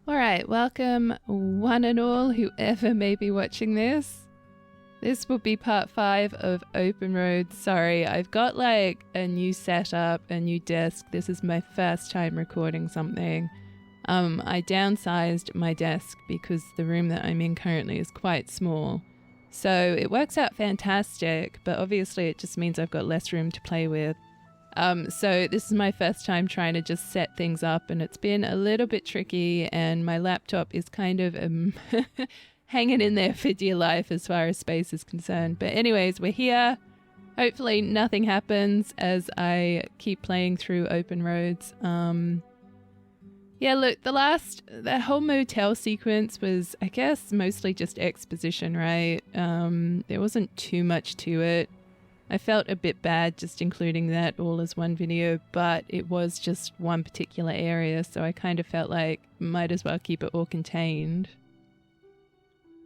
Alright, welcome one and all, whoever may be watching this. This will be part 5 of Open Road. Sorry, I've got like a new setup, a new desk. This is my first time recording something. I downsized my desk because the room that I'm in currently is quite small. So it works out fantastic, but obviously it just means I've got less room to play with. So this is my first time trying to just set things up, and it's been a little bit tricky, and my laptop is kind of hanging in there for dear life as far as space is concerned. But anyways, we're here. Hopefully nothing happens as I keep playing through Open Roads. Yeah, look, the whole motel sequence was, I guess, mostly just exposition, right? There wasn't too much to it. I felt a bit bad just including that all as one video, but it was just one particular area, so I kind of felt like might as well keep it all contained.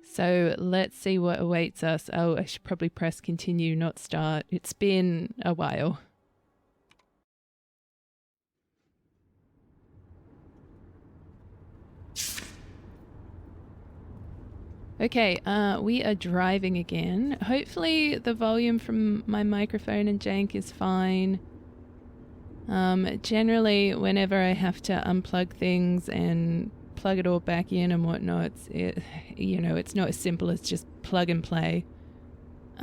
So let's see what awaits us. Oh, I should probably press continue, not start. It's been a while. Okay, we are driving again. Hopefully the volume from my microphone and jank is fine. Generally, whenever I have to unplug things and plug it all back in and whatnot, it's not as simple as just plug and play.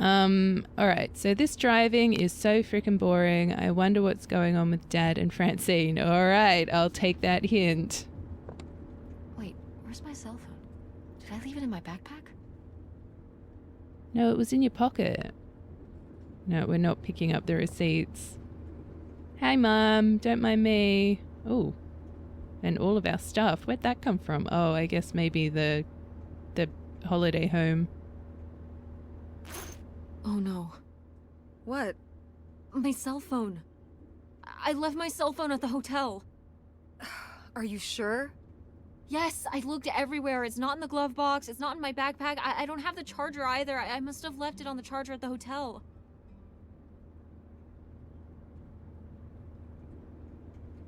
Alright, so this driving is so freaking boring. I wonder what's going on with Dad and Francine. Alright, I'll take that hint. Wait, where's my cell phone? Did I leave it in my backpack? No, it was in your pocket. No, we're not picking up the receipts. Hi, Mum. Don't mind me. Oh, and all of our stuff. Where'd that come from? Oh, I guess maybe the holiday home. Oh no. What? My cell phone. I left my cell phone at the hotel. Are you sure? Yes, I looked everywhere. It's not in the glove box. It's not in my backpack. I don't have the charger either. I must have left it on the charger at the hotel.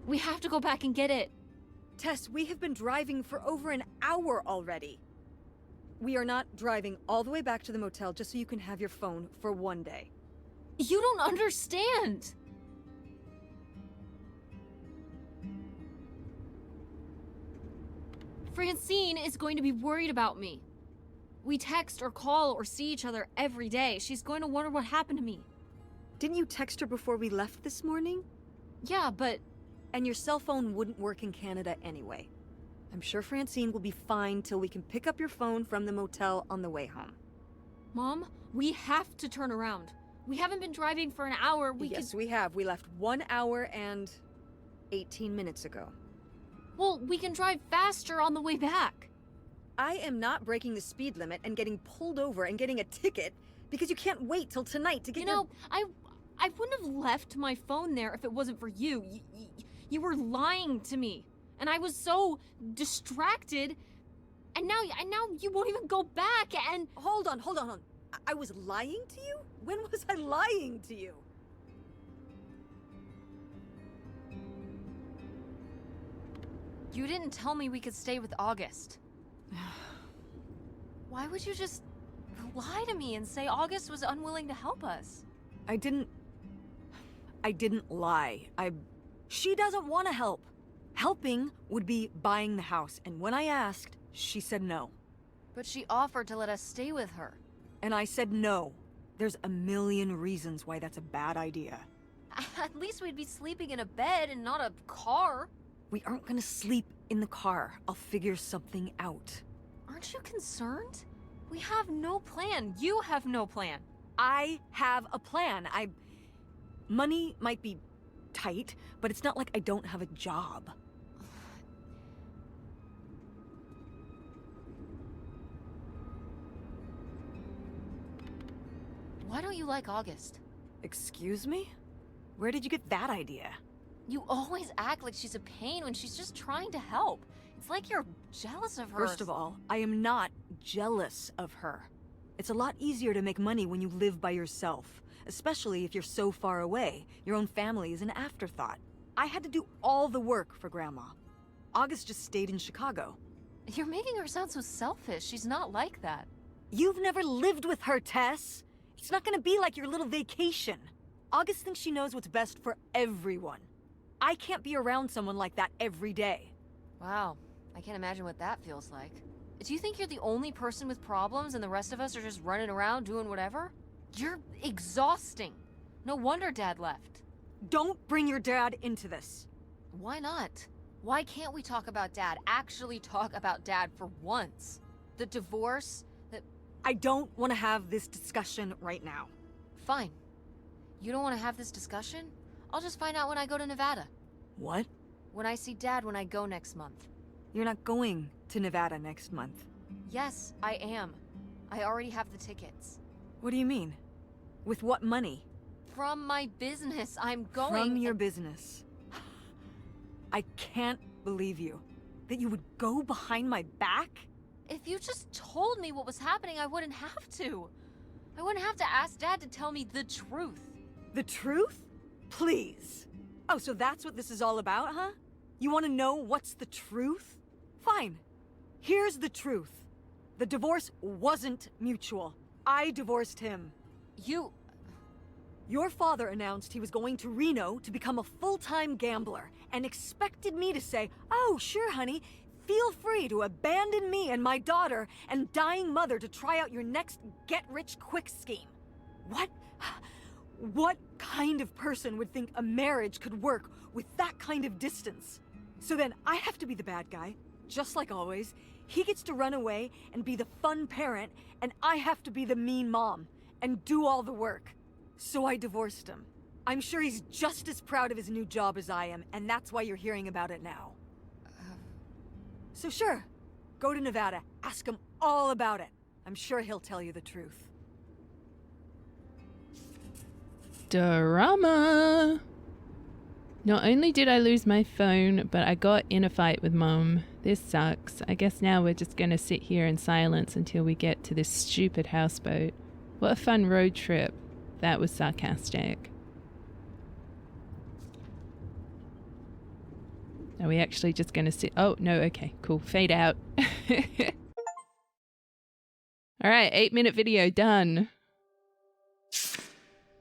We have to go back and get it. Tess, we have been driving for over an hour already. We are not driving all the way back to the motel just so you can have your phone for one day. You don't understand. Francine is going to be worried about me. We text or call or see each other every day. She's going to wonder what happened to me. Didn't you text her before we left this morning? Yeah, but... And your cell phone wouldn't work in Canada anyway. I'm sure Francine will be fine till we can pick up your phone from the motel on the way home. Mom, we have to turn around. We haven't been driving for an hour. Yes, we have. We left 1 hour and 18 minutes ago. Well, we can drive faster on the way back. I am not breaking the speed limit and getting pulled over and getting a ticket because you can't wait till tonight to get I wouldn't have left my phone there if it wasn't for you. You were lying to me, and I was so distracted. And now you won't even go back. And hold on. I was lying to you? When was I lying to you? You didn't tell me we could stay with August. Why would you just lie to me and say August was unwilling to help us? I didn't lie. She doesn't want to help. Helping would be buying the house, and when I asked, she said no. But she offered to let us stay with her. And I said no. There's a million reasons why that's a bad idea. At least we'd be sleeping in a bed and not a car. We aren't gonna sleep in the car. I'll figure something out. Aren't you concerned? We have no plan. You have no plan. I have a plan. Money might be tight, but it's not like I don't have a job. Why don't you like August? Excuse me? Where did you get that idea? You always act like she's a pain when she's just trying to help. It's like you're jealous of her. First of all, I am not jealous of her. It's a lot easier to make money when you live by yourself, especially if you're so far away. Your own family is an afterthought. I had to do all the work for Grandma. August just stayed in Chicago. You're making her sound so selfish. She's not like that. You've never lived with her, Tess. It's not gonna be like your little vacation. August thinks she knows what's best for everyone. I can't be around someone like that every day. Wow, I can't imagine what that feels like. Do you think you're the only person with problems and the rest of us are just running around doing whatever? You're exhausting. No wonder Dad left. Don't bring your dad into this. Why not? Why can't we talk about Dad? Actually talk about Dad for once? The divorce, I don't want to have this discussion right now. Fine. You don't want to have this discussion? I'll just find out when I go to Nevada. What? When I see Dad when I go next month. You're not going to Nevada next month. Yes, I am. I already have the tickets. What do you mean? With what money? From my business, I'm going. From your business. I can't believe you. That you would go behind my back? If you just told me what was happening, I wouldn't have to. I wouldn't have to ask Dad to tell me the truth. The truth? Please. Oh, so that's what this is all about, huh? You want to know what's the truth? Fine. Here's the truth. The divorce wasn't mutual. I divorced him. Your father announced he was going to Reno to become a full-time gambler and expected me to say, "Oh, sure, honey, feel free to abandon me and my daughter and dying mother to try out your next get-rich-quick scheme." What? What kind of person would think a marriage could work with that kind of distance? So then I have to be the bad guy, just like always. He gets to run away and be the fun parent, and I have to be the mean mom and do all the work. So I divorced him. I'm sure he's just as proud of his new job as I am, and that's why you're hearing about it now. So sure, go to Nevada, ask him all about it. I'm sure he'll tell you the truth. Drama! Not only did I lose my phone, but I got in a fight with Mum. This sucks. I guess now we're just gonna sit here in silence until we get to this stupid houseboat. What a fun road trip. That was sarcastic. Are we actually just gonna sit? Oh, no, okay, cool. Fade out. Alright, 8-minute video, done.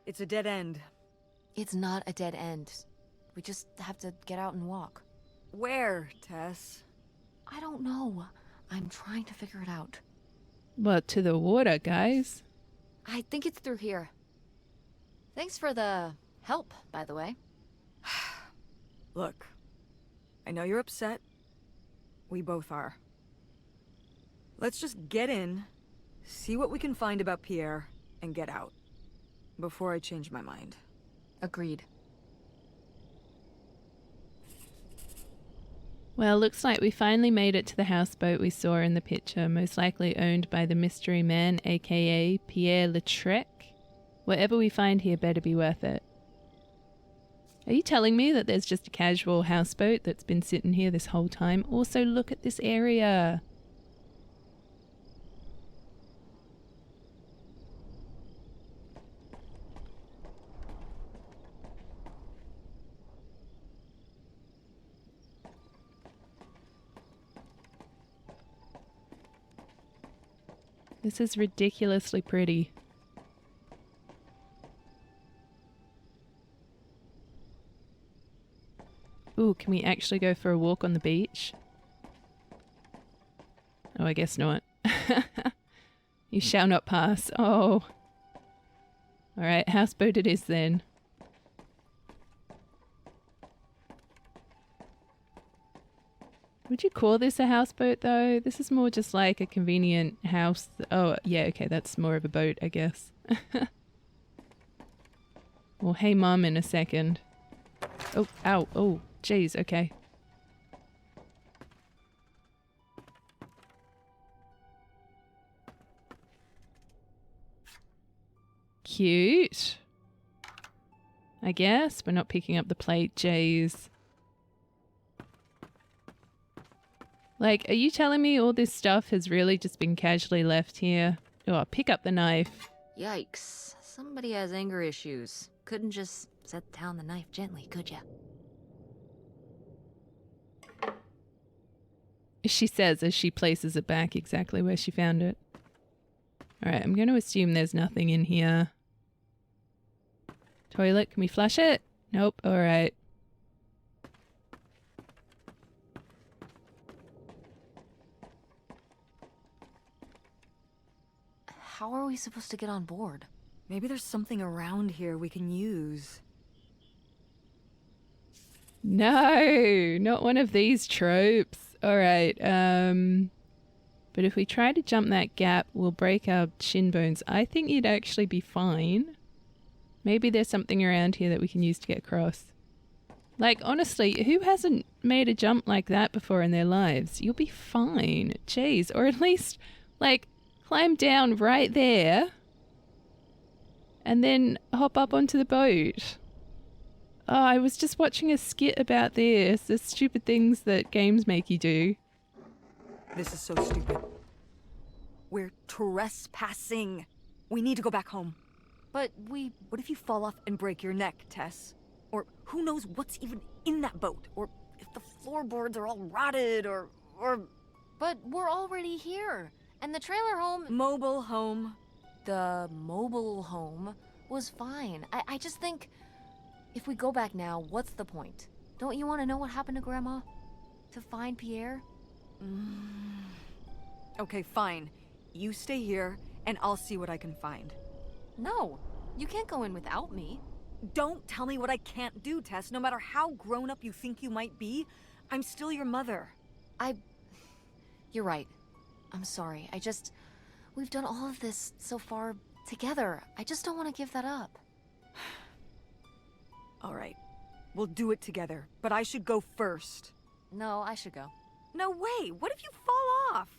It's a dead end. It's not a dead end. We just have to get out and walk. Where, Tess? I don't know. I'm trying to figure it out. Well, to the water, guys. I think it's through here. Thanks for the help, by the way. Look, I know you're upset. We both are. Let's just get in, see what we can find about Pierre, and get out. Before I change my mind. Agreed. Well, looks like we finally made it to the houseboat we saw in the picture, most likely owned by the mystery man, aka Pierre Lautrec. Whatever we find here better be worth it. Are you telling me that there's just a casual houseboat that's been sitting here this whole time? Also, look at this area. This is ridiculously pretty. Ooh, can we actually go for a walk on the beach? Oh, I guess not. You shall not pass. Oh. Alright, houseboat it is then. Would you call this a houseboat though? This is more just like a convenient house. Oh, yeah, okay, that's more of a boat, I guess. Well, hey mum in a second. Oh, ow, oh, jeez, okay. Cute. I guess. We're not picking up the plate, jeez. Like, are you telling me all this stuff has really just been casually left here? Oh, pick up the knife. Yikes. Somebody has anger issues. Couldn't just set down the knife gently, could ya? She says as she places it back exactly where she found it. Alright, I'm going to assume there's nothing in here. Toilet, can we flush it? Nope, alright. How are we supposed to get on board? Maybe there's something around here we can use. No, not one of these tropes. Alright, but if we try to jump that gap, we'll break our shin bones. I think you'd actually be fine. Maybe there's something around here that we can use to get across. Like, honestly, who hasn't made a jump like that before in their lives? You'll be fine. Jeez, or at least, like, climb down right there and then hop up onto the boat. Oh, I was just watching a skit about this. The stupid things that games make you do. This is so stupid. We're trespassing. We need to go back home. But What if you fall off and break your neck, Tess? Or who knows what's even in that boat? Or if the floorboards are all rotted, or... But we're already here. And the trailer home... Mobile home. The mobile home was fine. I just think... If we go back now, what's the point? Don't you want to know what happened to Grandma? To find Pierre? Okay, fine. You stay here, and I'll see what I can find. No, you can't go in without me. Don't tell me what I can't do, Tess. No matter how grown up you think you might be, I'm still your mother. You're right. I'm sorry. We've done all of this so far together. I just don't want to give that up. All right. We'll do it together, but I should go first. No, I should go. No way! What if you fall off?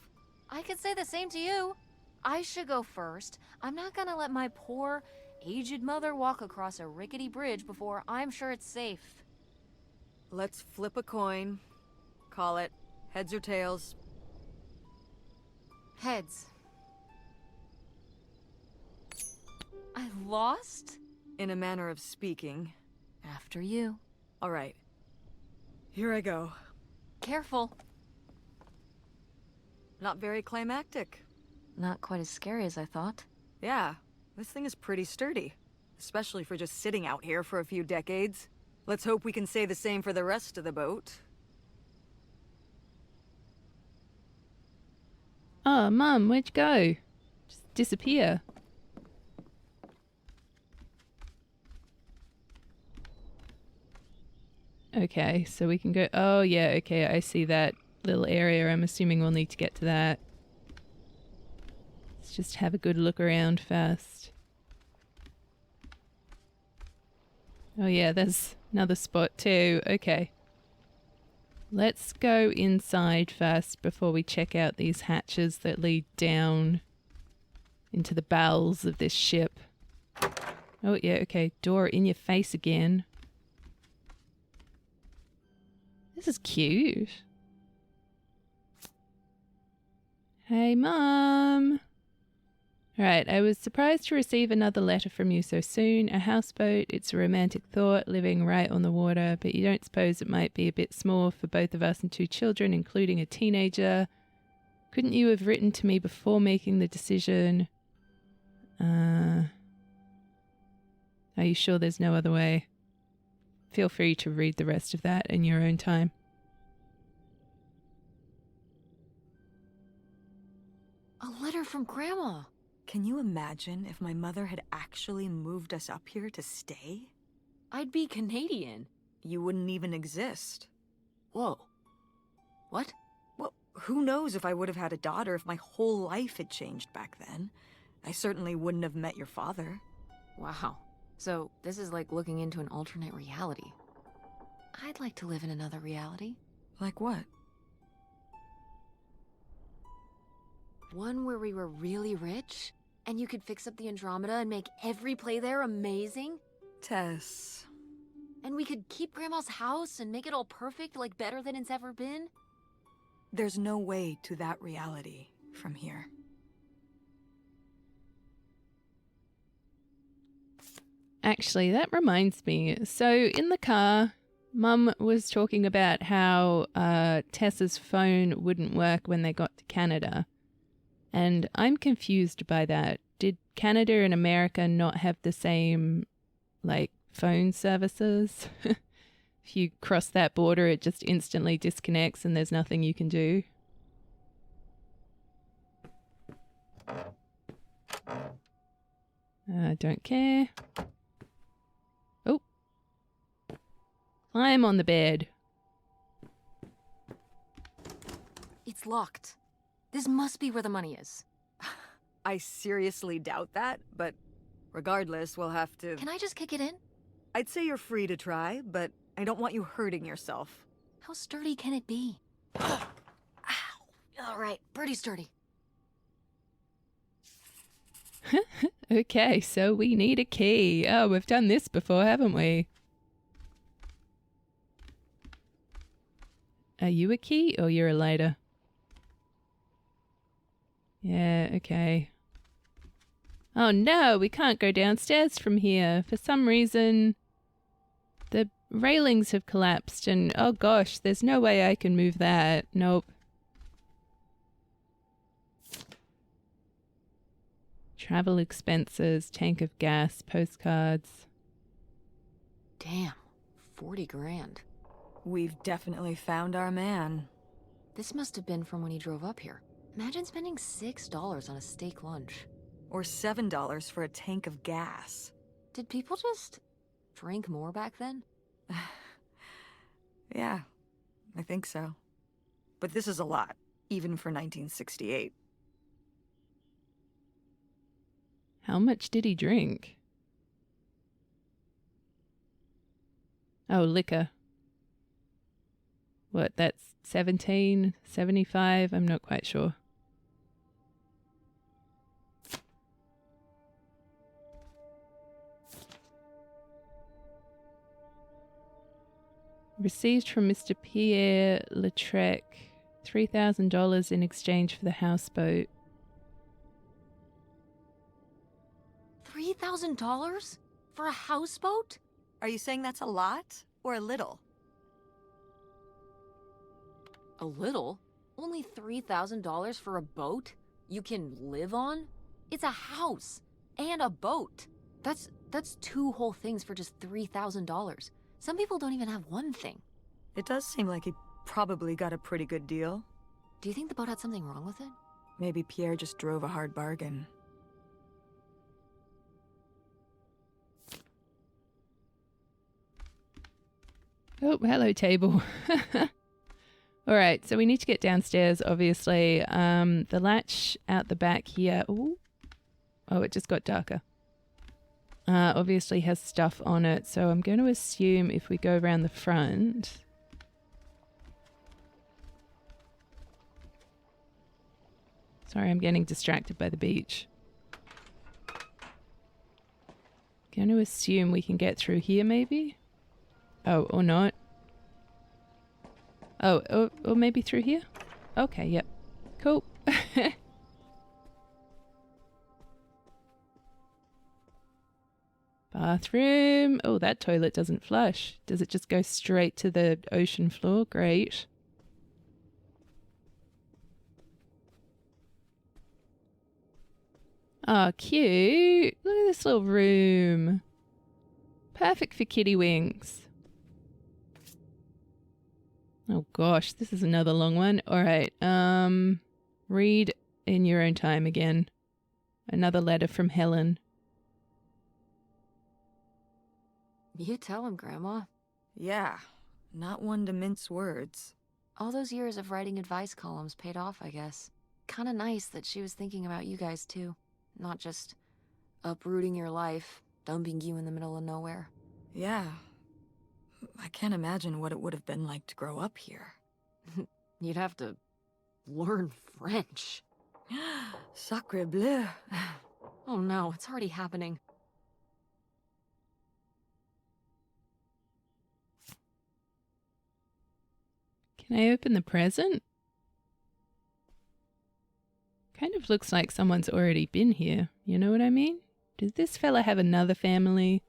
I could say the same to you. I should go first. I'm not gonna let my poor, aged mother walk across a rickety bridge before I'm sure it's safe. Let's flip a coin. Call it heads or tails. Heads. I lost? In a manner of speaking. After you. All right. Here I go. Careful. Not very climactic. Not quite as scary as I thought. Yeah, this thing is pretty sturdy. Especially for just sitting out here for a few decades. Let's hope we can say the same for the rest of the boat. Oh, Mum, where'd you go? Just disappear. Okay, so we can go... Oh, yeah, okay, I see that little area. I'm assuming we'll need to get to that. Let's just have a good look around first. Oh, yeah, there's another spot too. Okay. Let's go inside first before we check out these hatches that lead down into the bowels of this ship. Oh, yeah, okay. Door in your face again. This is cute. Hey, Mum. Alright, I was surprised to receive another letter from you so soon. A houseboat, it's a romantic thought, living right on the water, but you don't suppose it might be a bit small for both of us and 2 children, including a teenager. Couldn't you have written to me before making the decision? Are you sure there's no other way? Feel free to read the rest of that in your own time. A letter from Grandma. Can you imagine if my mother had actually moved us up here to stay? I'd be Canadian. You wouldn't even exist. Whoa. What? Well, who knows if I would have had a daughter if my whole life had changed back then. I certainly wouldn't have met your father. Wow. So, this is like looking into an alternate reality. I'd like to live in another reality. Like what? One where we were really rich, and you could fix up the Andromeda and make every play there amazing. Tess. And we could keep Grandma's house and make it all perfect, like better than it's ever been. There's no way to that reality from here. Actually, that reminds me. So in the car, Mum was talking about how Tess's phone wouldn't work when they got to Canada. And I'm confused by that. Did Canada and America not have the same, like, phone services? If you cross that border, it just instantly disconnects and there's nothing you can do. Don't care. Oh. I'm on the bed. It's locked. This must be where the money is. I seriously doubt that, but regardless, we'll have to... Can I just kick it in? I'd say you're free to try, but I don't want you hurting yourself. How sturdy can it be? Ow. All right, pretty sturdy. Okay, so we need a key. Oh, we've done this before, haven't we? Are you a key or you're a lighter? Yeah, okay. Oh no, we can't go downstairs from here. For some reason, the railings have collapsed and oh gosh, there's no way I can move that. Nope. Travel expenses, tank of gas, postcards. Damn, 40 grand. We've definitely found our man. This must have been from when he drove up here. Imagine spending $6 on a steak lunch. Or $7 for a tank of gas. Did people just drink more back then? Yeah, I think so. But this is a lot, even for 1968. How much did he drink? Oh, liquor. What, that's 17.75? I'm not quite sure. Received from Mr. Pierre Lautrec $3,000 in exchange for the houseboat. $3,000? For a houseboat? Are you saying that's a lot or a little? A little? Only $3,000 for a boat you can live on? It's a house and a boat. That's two whole things for just $3,000. Some people don't even have one thing. It does seem like he probably got a pretty good deal. Do you think the boat had something wrong with it? Maybe Pierre just drove a hard bargain. Oh, hello, table. All right, so we need to get downstairs, obviously. The latch out the back here. Ooh. Oh, it just got darker. Obviously has stuff on it, so I'm going to assume if we go around the front... Sorry, I'm getting distracted by the beach. Going to assume we can get through here, maybe? Oh, or not. Oh, or maybe through here? Okay, yep. Cool. Bathroom. Oh, that toilet doesn't flush. Does it just go straight to the ocean floor? Great. Oh, cute. Look at this little room. Perfect for kitty wings. Oh gosh, this is another long one. All right. Read in your own time again. Another letter from Helen. You tell him, Grandma. Yeah, not one to mince words. All those years of writing advice columns paid off, I guess. Kinda nice that she was thinking about you guys, too. Not just uprooting your life, dumping you in the middle of nowhere. Yeah. I can't imagine what it would have been like to grow up here. You'd have to learn French. Sacre bleu. Oh no, it's already happening. Can I open the present? Kind of looks like someone's already been here. You know what I mean? Does this fella have another family?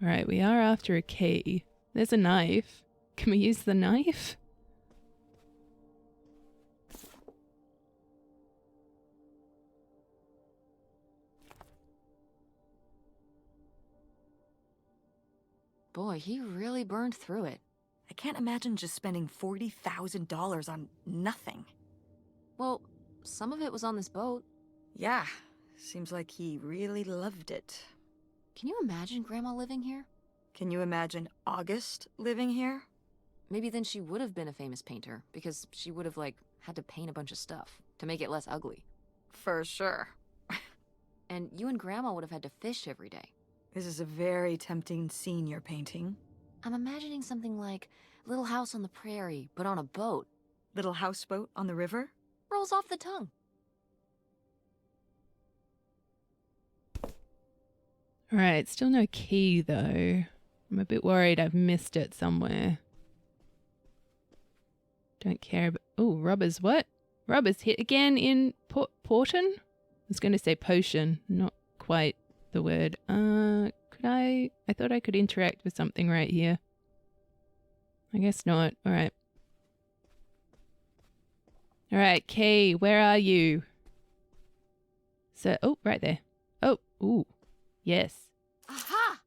Alright, we are after a key. There's a knife. Can we use the knife? Boy, he really burned through it. I can't imagine just spending $40,000 on nothing. Well, some of it was on this boat. Yeah, seems like he really loved it. Can you imagine Grandma living here? Can you imagine August living here? Maybe then she would have been a famous painter, because she would have, like, had to paint a bunch of stuff to make it less ugly. For sure. And you and Grandma would have had to fish every day. This is a very tempting scene you're painting. I'm imagining something like Little House on the Prairie, but on a boat. Little houseboat on the river? Rolls off the tongue. Alright, still no key though. I'm a bit worried I've missed it somewhere. Don't care about... Oh, Robbers, what? Robbers hit again in Porton? I was going to say potion, not quite the word. Could I thought I could interact with something right here. I guess not. Alright. Alright, Kay, where are you? So, oh, right there. Oh, ooh. Yes. Aha!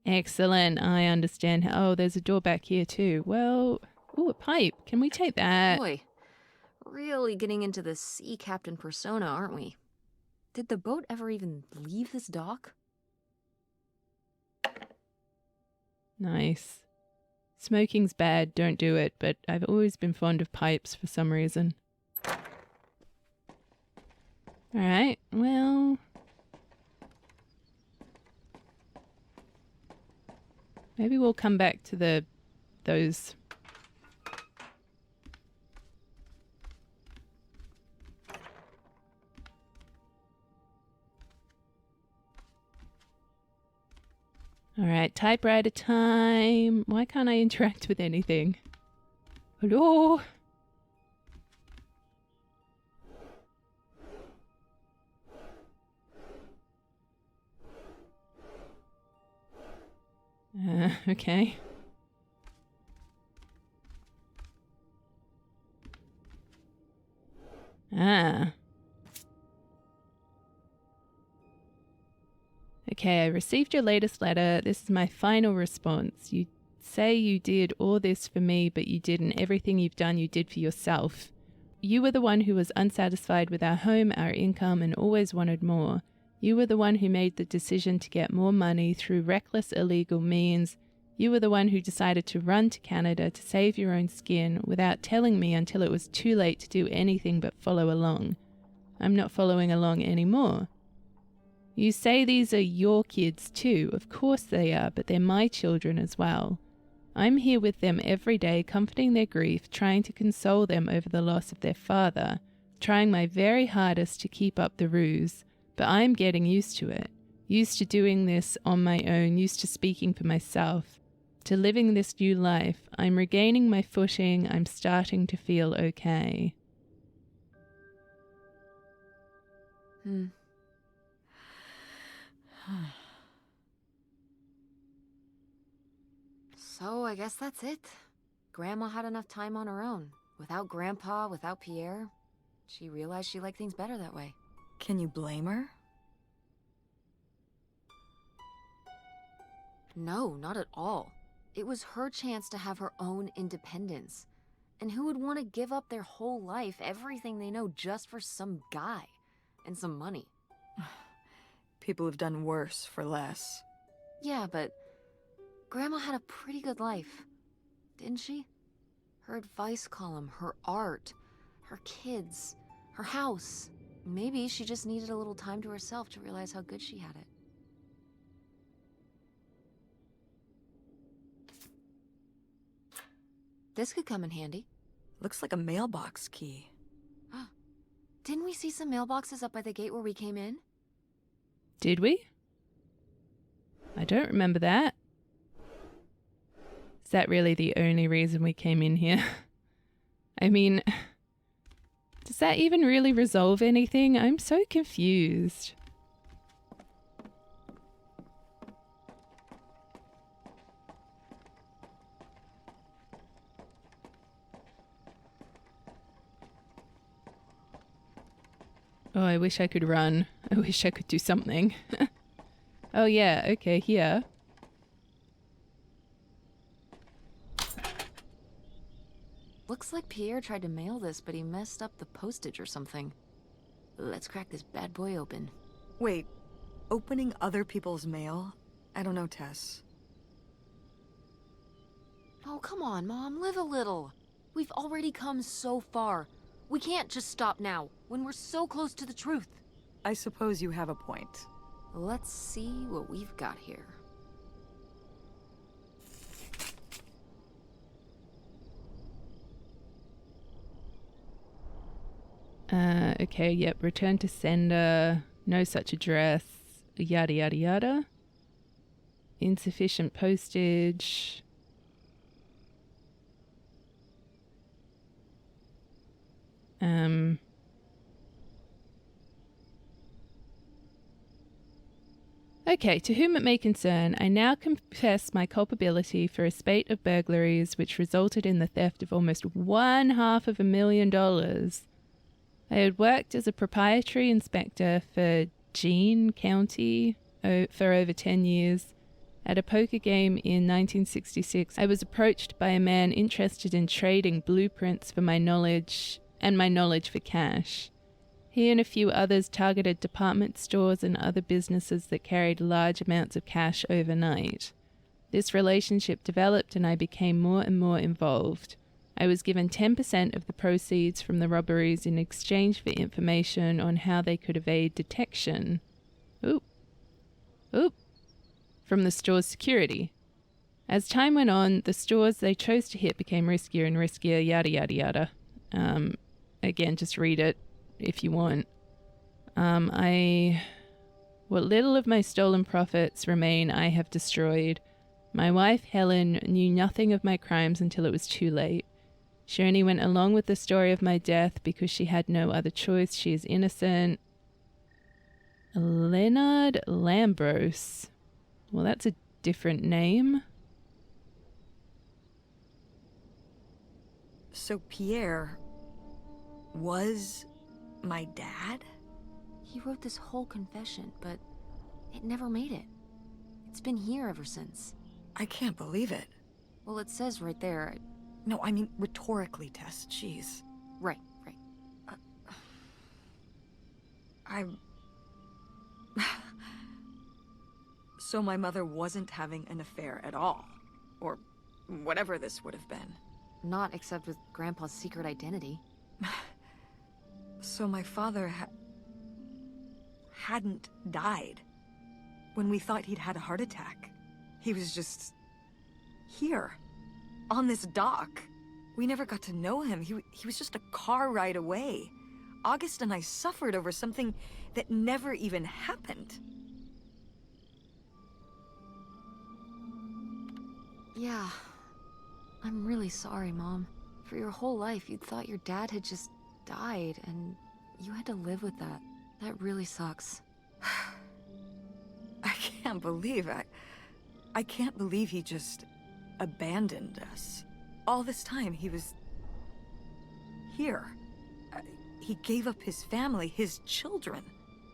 Excellent. I understand. Oh, there's a door back here too. Well, ooh, a pipe. Can we take that? Boy, really getting into the sea captain persona, aren't we? Did the boat ever even leave this dock? Nice. Smoking's bad. Don't do it. But I've always been fond of pipes for some reason. Alright, well... maybe we'll come back to those... Alright, typewriter time. Why can't I interact with anything? Hello? Okay. Ah. Okay, I received your latest letter. This is my final response. You say you did all this for me, but you didn't. Everything you've done, you did for yourself. You were the one who was unsatisfied with our home, our income, and always wanted more. You were the one who made the decision to get more money through reckless, illegal means. You were the one who decided to run to Canada to save your own skin without telling me until it was too late to do anything but follow along. I'm not following along anymore. You say these are your kids too. Of course they are, but they're my children as well. I'm here with them every day, comforting their grief, trying to console them over the loss of their father, trying my very hardest to keep up the ruse. But I'm getting used to it, used to doing this on my own, used to speaking for myself, to living this new life. I'm regaining my footing. I'm starting to feel okay. So I guess that's it. Grandma had enough time on her own. Without Grandpa, without Pierre. She realized she liked things better that way. Can you blame her? No, not at all. It was her chance to have her own independence. And who would want to give up their whole life, everything they know, just for some guy and some money? People have done worse for less. Yeah, but Grandma had a pretty good life, didn't she? Her advice column, her art, her kids, her house. Maybe she just needed a little time to herself to realize how good she had it. This could come in handy. Looks like a mailbox key. Didn't we see some mailboxes up by the gate where we came in? Did we? I don't remember that. Is that really the only reason we came in here? I mean, does that even really resolve anything? I'm so confused. Oh, I wish I could run. I wish I could do something. Oh yeah, okay, here. Looks like Pierre tried to mail this, but he messed up the postage or something. Let's crack this bad boy open. Wait, opening other people's mail? I don't know, Tess. Oh, come on, Mom, live a little. We've already come so far. We can't just stop now, when we're so close to the truth. I suppose you have a point. Let's see what we've got here. Okay, yep, return to sender, no such address, yada yada yada. Insufficient postage. Okay, to whom it may concern, I now confess my culpability for a spate of burglaries which resulted in the theft of almost $500,000. I had worked as a proprietary inspector for Jean County for over 10 years. At a poker game in 1966, I was approached by a man interested in trading blueprints for my knowledge for cash. He and a few others targeted department stores and other businesses that carried large amounts of cash overnight. This relationship developed and I became more and more involved. I was given 10% of the proceeds from the robberies in exchange for information on how they could evade detection. Oop. From the store's security. As time went on, the stores they chose to hit became riskier and riskier, yada yada yada. Again, just read it if you want. What little of my stolen profits remain I have destroyed. My wife, Helen, knew nothing of my crimes until it was too late. She only went along with the story of my death because she had no other choice. She is innocent. Leonard Lambros. Well, that's a different name. So Pierre was my dad? He wrote this whole confession, but it never made it. It's been here ever since. I can't believe it. Well, it says right there. No, I mean rhetorically, Tess. Jeez. Right. So my mother wasn't having an affair at all. Or whatever this would have been. Not except with Grandpa's secret identity. So my father hadn't died. When we thought he'd had a heart attack. He was just here. On this dock. We never got to know him. He was just a car ride away. August and I suffered over something that never even happened. Yeah. I'm really sorry, Mom. For your whole life, you thought your dad had just died, and you had to live with that. That really sucks. I can't believe I can't believe he just abandoned us. All this time, he was here. He gave up his family, his children.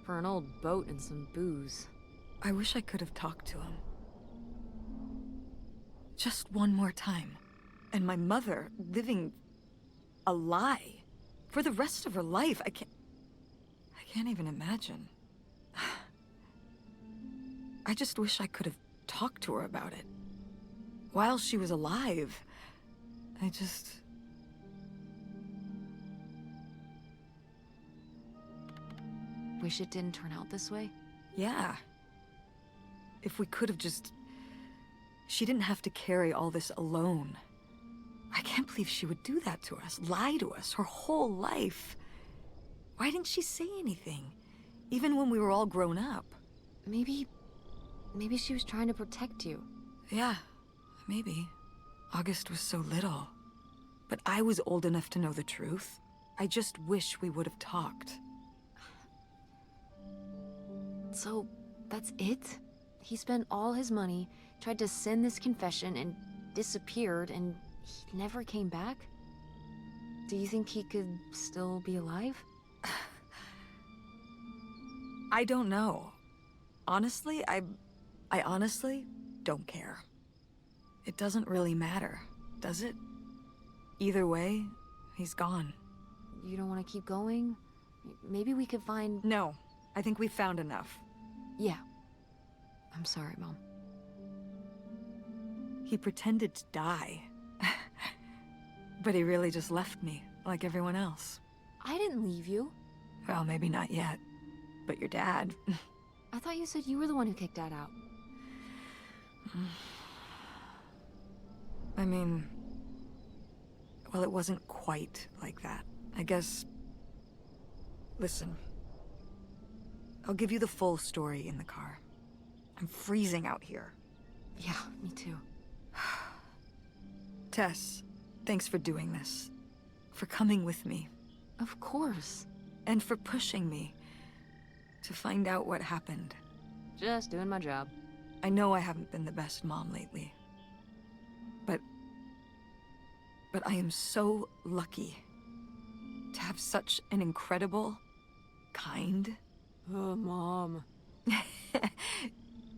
For an old boat and some booze. I wish I could have talked to him. Just one more time. And my mother living a lie for the rest of her life. I can't even imagine. I just wish I could have talked to her about it. While she was alive. Wish it didn't turn out this way? Yeah. If we could have just... She didn't have to carry all this alone. I can't believe she would do that to us, lie to us, her whole life. Why didn't she say anything? Even when we were all grown up. Maybe she was trying to protect you. Yeah, maybe. August was so little. But I was old enough to know the truth. I just wish we would have talked. So, that's it? He spent all his money, tried to send this confession, and disappeared, and he never came back? Do you think he could still be alive? I don't know. Honestly, I honestly don't care. It doesn't really matter, does it? Either way, he's gone. You don't want to keep going? Maybe we could find... No, I think we found enough. Yeah. I'm sorry, Mom. He pretended to die. But he really just left me, like everyone else. I didn't leave you. Well, maybe not yet. But your dad... I thought you said you were the one who kicked Dad out. I mean... Well, it wasn't quite like that. I guess... Listen. I'll give you the full story in the car. I'm freezing out here. Yeah, me too. Tess, thanks for doing this. For coming with me. Of course. And for pushing me to find out what happened. Just doing my job. I know I haven't been the best mom lately. But I am so lucky to have such an incredible, kind, Oh, Mom.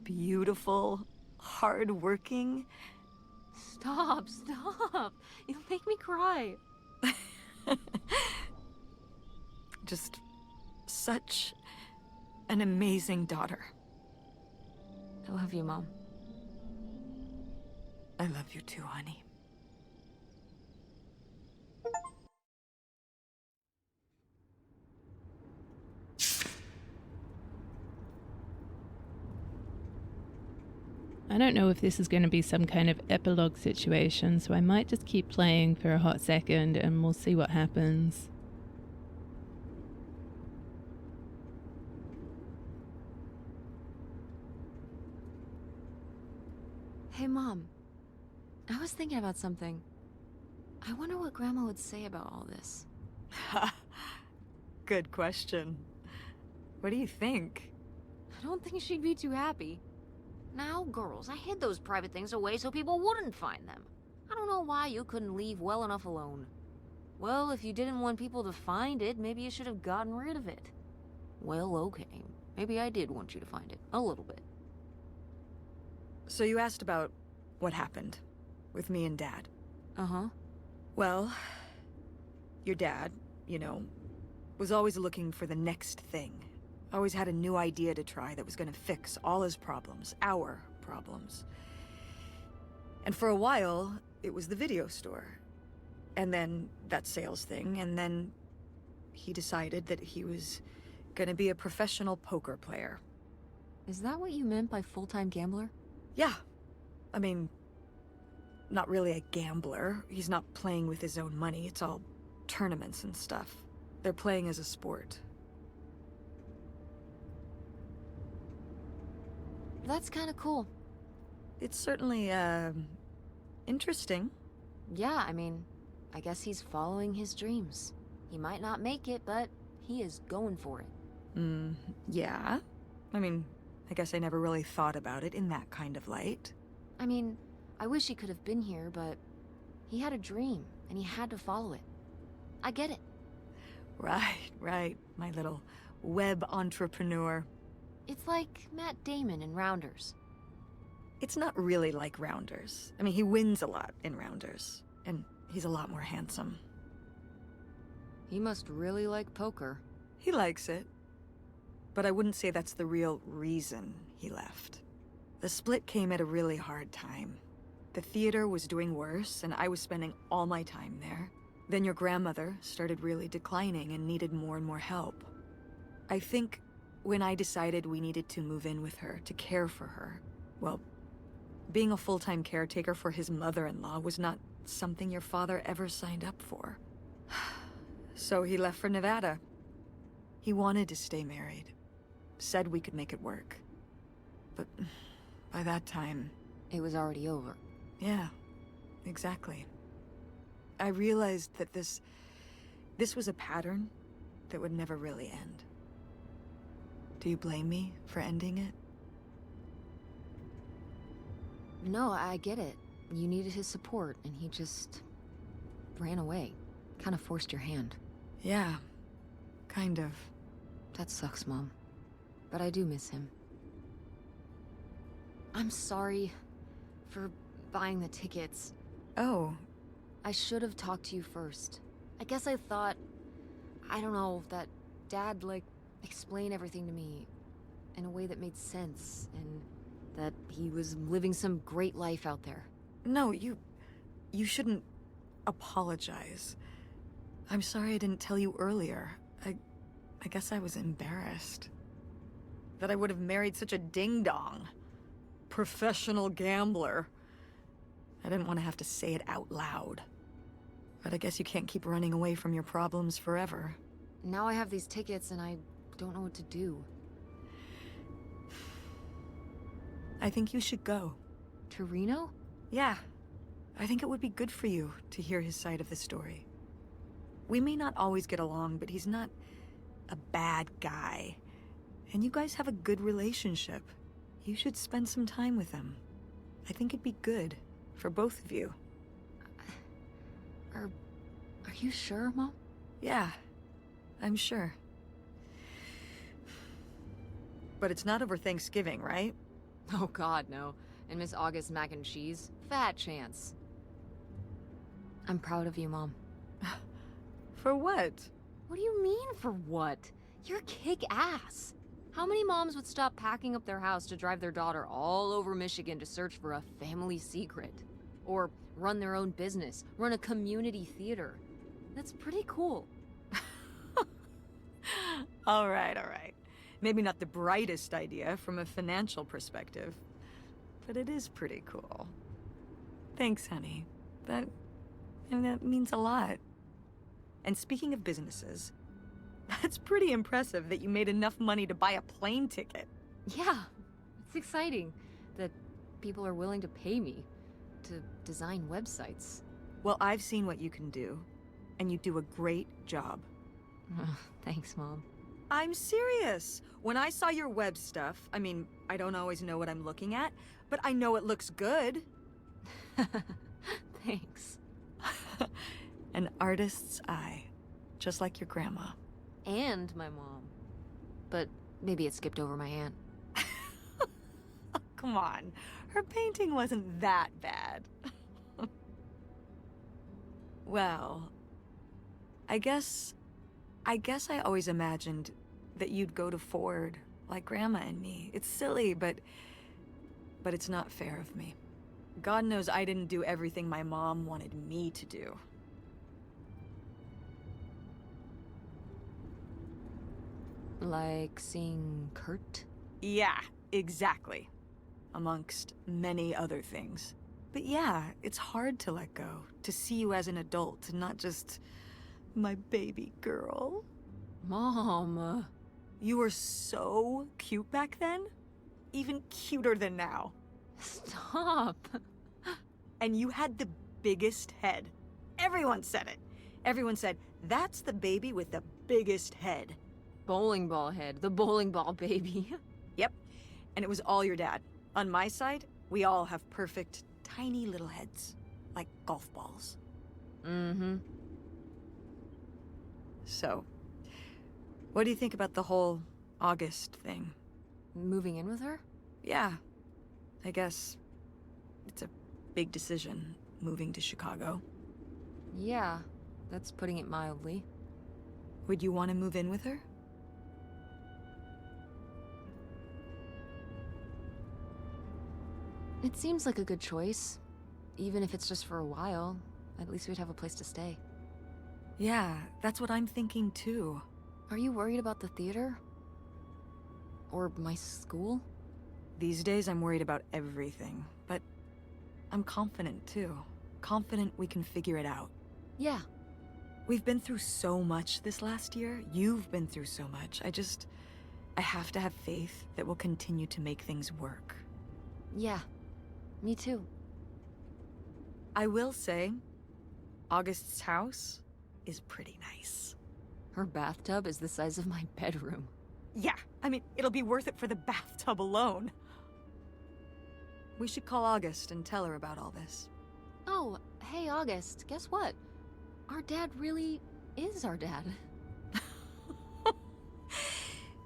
beautiful, hard-working... Stop. You'll make me cry. just such an amazing daughter. I love you, Mom. I love you too, honey. I don't know if this is going to be some kind of epilogue situation, so I might just keep playing for a hot second and we'll see what happens. Hey, Mom. I was thinking about something. I wonder what Grandma would say about all this. Good question. What do you think? I don't think she'd be too happy. Now, girls, I hid those private things away so people wouldn't find them. I don't know why you couldn't leave well enough alone. Well, if you didn't want people to find it, maybe you should have gotten rid of it. Well, okay. Maybe I did want you to find it. A little bit. So you asked about what happened with me and Dad. Uh-huh. Well, your dad, you know, was always looking for the next thing. Always had a new idea to try that was gonna fix all his problems, our problems. And for a while, it was the video store. And then that sales thing, and then he decided that he was gonna be a professional poker player. Is that what you meant by full-time gambler? Yeah. I mean, not really a gambler. He's not playing with his own money. It's all tournaments and stuff. They're playing as a sport. That's kind of cool. It's certainly, interesting. Yeah, I mean, I guess he's following his dreams. He might not make it, but he is going for it. Yeah. I mean, I guess I never really thought about it in that kind of light. I mean, I wish he could have been here, but he had a dream, and he had to follow it. I get it. Right, my little web entrepreneur. It's like Matt Damon in Rounders. It's not really like Rounders. I mean, he wins a lot in Rounders, and he's a lot more handsome. He must really like poker. He likes it. But I wouldn't say that's the real reason he left. The split came at a really hard time. The theater was doing worse, and I was spending all my time there. Then your grandmother started really declining and needed more and more help. I think when I decided we needed to move in with her to care for her, well, being a full-time caretaker for his mother-in-law was not something your father ever signed up for. So he left for Nevada. He wanted to stay married. Said we could make it work. But by that time... It was already over. Yeah, exactly. I realized that this was a pattern that would never really end. Do you blame me for ending it? No, I get it. You needed his support, and he just ran away. Kind of forced your hand. Yeah, kind of. That sucks, Mom. but I do miss him. I'm sorry for buying the tickets. Oh, I should have talked to you first. I guess I thought, I don't know, that Dad, explain everything to me in a way that made sense, and that he was living some great life out there. no, you shouldn't apologize. I'm sorry I didn't tell you earlier. I guess I was embarrassed. That I would have married such a ding-dong. Professional gambler. I didn't want to have to say it out loud. But I guess you can't keep running away from your problems forever. Now I have these tickets and I don't know what to do. I think you should go. To Reno? Yeah. I think it would be good for you to hear his side of the story. We may not always get along, but he's not a bad guy. And you guys have a good relationship. You should spend some time with him. I think it'd be good for both of you. Are you sure, Mom? Yeah, I'm sure. But it's not over Thanksgiving, right? Oh God, no. And Miss August mac and cheese? Fat chance. I'm proud of you, Mom. For what? What do you mean, for what? You're kick-ass. How many moms would stop packing up their house to drive their daughter all over Michigan to search for a family secret? Or run their own business, run a community theater? That's pretty cool. All right. Maybe not the brightest idea from a financial perspective, but it is pretty cool. Thanks, honey. That means a lot. And speaking of businesses, that's pretty impressive that you made enough money to buy a plane ticket. Yeah, it's exciting that people are willing to pay me to design websites. Well, I've seen what you can do, and you do a great job. Thanks, Mom. I'm serious. When I saw your web stuff, I mean, I don't always know what I'm looking at, but I know it looks good. Thanks. An artist's eye, just like your grandma. And my mom. But maybe it skipped over my aunt. Come on, her painting wasn't that bad. Well, I guess I always imagined that you'd go to Ford, like Grandma and me. It's silly, but it's not fair of me. God knows I didn't do everything my mom wanted me to do. Like seeing Kurt? Yeah, exactly. Amongst many other things. But yeah, it's hard to let go, to see you as an adult, not just my baby girl. Mom. You were so cute back then, even cuter than now. Stop. And you had the biggest head. Everyone said it. Everyone said, that's the baby with the biggest head. Bowling ball head, the bowling ball baby. Yep, and it was all your dad. On my side, we all have perfect, tiny little heads, like golf balls. Mm-hmm. So, what do you think about the whole August thing? Moving in with her? Yeah, I guess it's a big decision, moving to Chicago. Yeah, that's putting it mildly. Would you want to move in with her? It seems like a good choice. Even if it's just for a while, at least we'd have a place to stay. Yeah, that's what I'm thinking too. Are you worried about the theater? Or my school? These days I'm worried about everything, but I'm confident too. Confident we can figure it out. Yeah. We've been through so much this last year. You've been through so much. I have to have faith that we'll continue to make things work. Yeah. Me too. I will say, August's house is pretty nice. Her bathtub is the size of my bedroom. Yeah, I mean, it'll be worth it for the bathtub alone. We should call August and tell her about all this. Oh, hey August, guess what? Our dad really is our dad.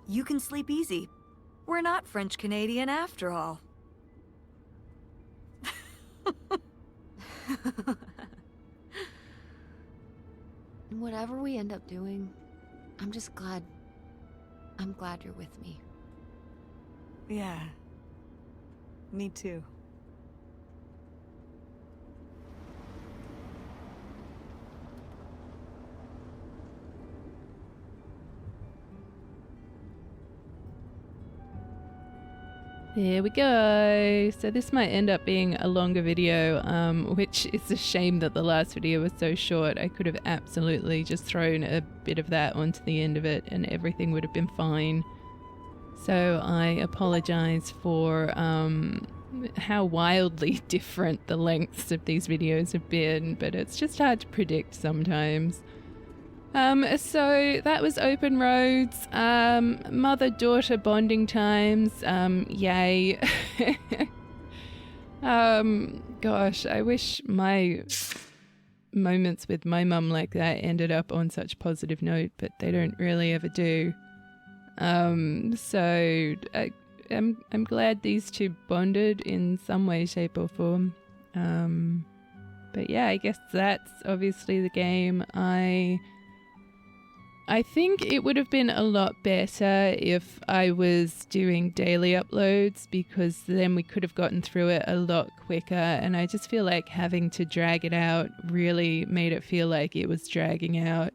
You can sleep easy. We're not French Canadian after all. Whatever we end up doing, I'm glad you're with me. Yeah. Me too. There we go. So this might end up being a longer video, which is a shame that the last video was so short. I could have absolutely just thrown a bit of that onto the end of it and everything would have been fine. So I apologize for how wildly different the lengths of these videos have been, but it's just hard to predict sometimes. So that was Open Roads, mother-daughter bonding times, yay. Gosh, I wish my moments with my mum like that ended up on such a positive note, but they don't really ever do. So I'm glad these two bonded in some way, shape or form. But yeah, I guess that's obviously the game. I think it would have been a lot better if I was doing daily uploads, because then we could have gotten through it a lot quicker, and I just feel like having to drag it out really made it feel like it was dragging out,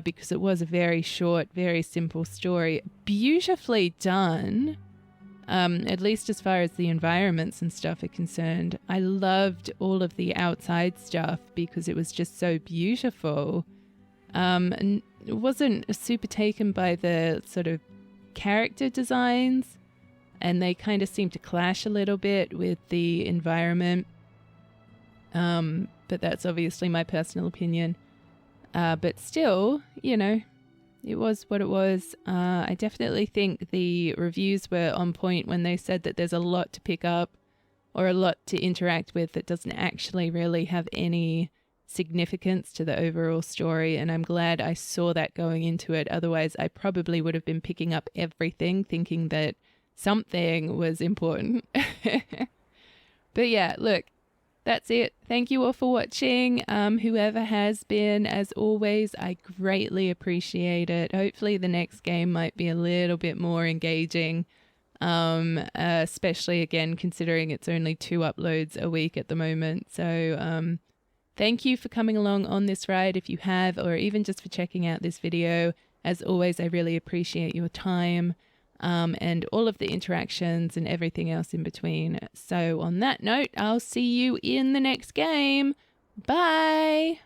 because it was a very short, very simple story. Beautifully done, at least as far as the environments and stuff are concerned. I loved all of the outside stuff because it was just so beautiful. And wasn't super taken by the sort of character designs, and they kind of seem to clash a little bit with the environment. But that's obviously my personal opinion. But still, you know, it was what it was. I definitely think the reviews were on point when they said that there's a lot to pick up or a lot to interact with that doesn't actually really have any significance to the overall story, and I'm glad I saw that going into it. Otherwise I probably would have been picking up everything thinking that something was important. But yeah, look, that's it. Thank you all for watching. Whoever has been, as always, I greatly appreciate it. Hopefully the next game might be a little bit more engaging, especially again considering it's only 2 uploads a week at the moment. So thank you for coming along on this ride if you have, or even just for checking out this video. As always, I really appreciate your time and all of the interactions and everything else in between. So on that note, I'll see you in the next game. Bye!